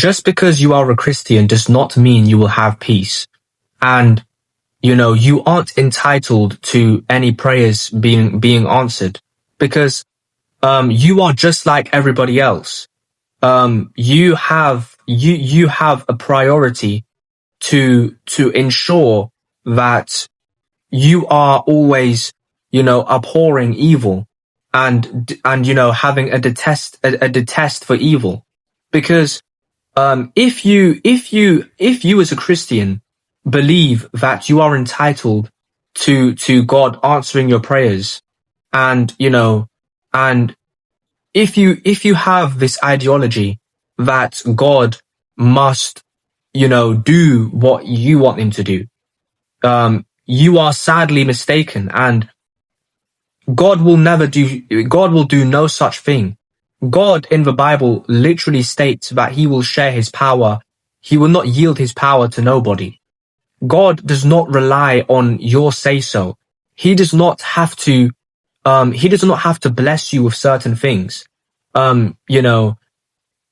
just because you are a Christian does not mean you will have peace. And, you aren't entitled to any prayers being answered, because, you are just like everybody else. You have a priority to ensure that you are always, abhorring evil and having a detest for evil. Because, if you as a Christian believe that you are entitled to God answering your prayers, and, and if you have this ideology that God must, do what you want him to do, you are sadly mistaken, and God will do no such thing. God in the Bible literally states that he will share his power. He will not yield his power to nobody. God does not rely on your say-so. He does not have to bless you with certain things.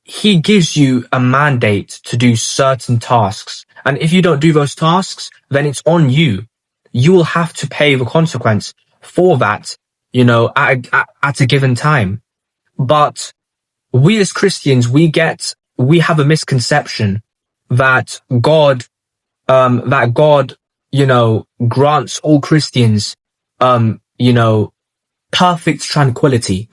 He gives you a mandate to do certain tasks. And if you don't do those tasks, then it's on you. You will have to pay the consequence for that, at a given time. But we as Christians, we have a misconception that God, grants all Christians, perfect tranquility,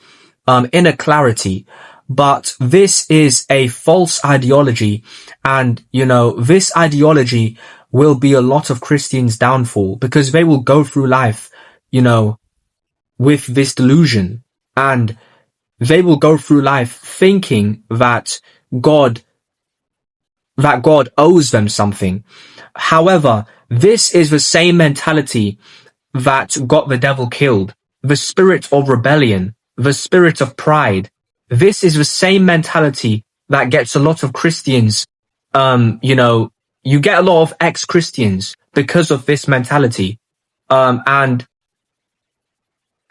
inner clarity. But this is a false ideology. And, this ideology will be a lot of Christians' downfall, because they will go through life, with this delusion, and they will go through life thinking that God owes them something. However, this is the same mentality that got the devil killed. The spirit of rebellion, the spirit of pride. This is the same mentality that gets a lot of Christians, you get a lot of ex-Christians because of this mentality. And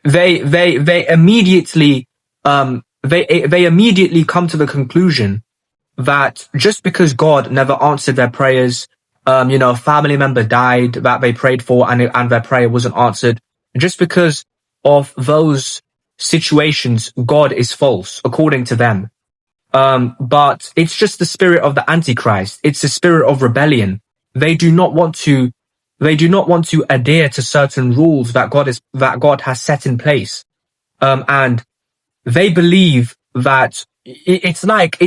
they immediately come to the conclusion that just because God never answered their prayers, a family member died that they prayed for and their prayer wasn't answered, just because of those situations, God is false according to them. But it's just the spirit of the Antichrist. It's the spirit of rebellion. They do not want to adhere to certain rules that God has set in place. And they believe that it's like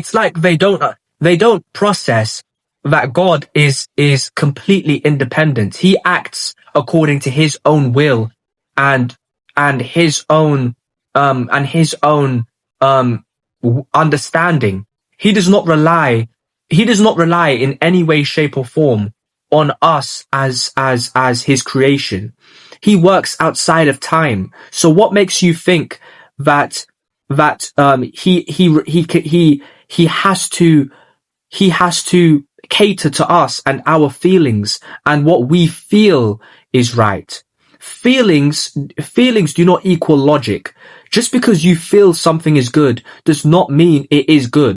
they don't process that God is completely independent. He acts according to his own will and his own understanding. He does not rely in any way, shape or form on us as his creation. He works outside of time. So what makes you think that he has to cater to us and our feelings and what we feel is right? Feelings do not equal logic. Just because you feel something is good does not mean it is good.